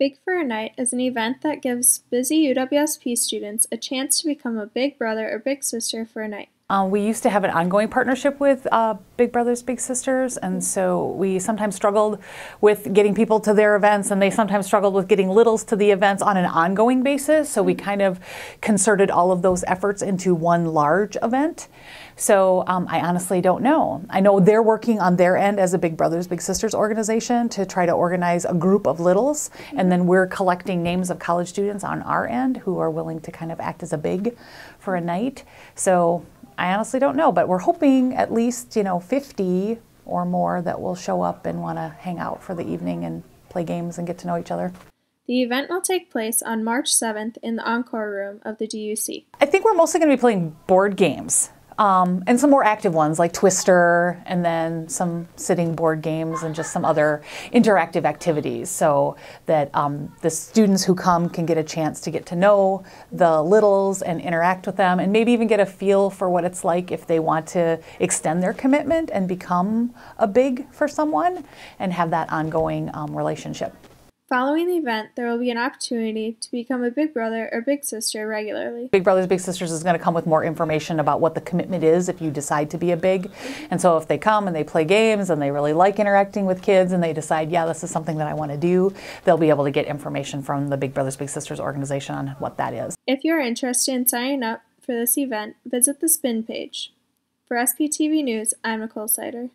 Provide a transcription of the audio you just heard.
Big for a Night is an event that gives busy UWSP students a chance to become a big brother or big sister for a night. We used to have an ongoing partnership with Big Brothers Big Sisters, and so we sometimes struggled with getting people to their events, and they sometimes struggled with getting littles to the events on an ongoing basis. So we kind of concerted all of those efforts into one large event. So I honestly don't know. I know they're working on their end as a Big Brothers Big Sisters organization to try to organize a group of littles, and then we're collecting names of college students on our end who are willing to kind of act as a big for a night. So I honestly don't know, but we're hoping at least, 50 or more that will show up and want to hang out for the evening and play games and get to know each other. The event will take place on March 7th in the Encore Room of the DUC. I think we're mostly going to be playing board games. And some more active ones like Twister, and then some sitting board games and just some other interactive activities, so that the students who come can get a chance to get to know the littles and interact with them, and maybe even get a feel for what it's like if they want to extend their commitment and become a big for someone and have that ongoing relationship. Following the event, there will be an opportunity to become a big brother or big sister regularly. Big Brothers Big Sisters is going to come with more information about what the commitment is if you decide to be a big. And so if they come and they play games and they really like interacting with kids and they decide, yeah, this is something that I want to do, they'll be able to get information from the Big Brothers Big Sisters organization on what that is. If you are interested in signing up for this event, visit the SPIN page. For SPTV News, I'm Nicole Sider.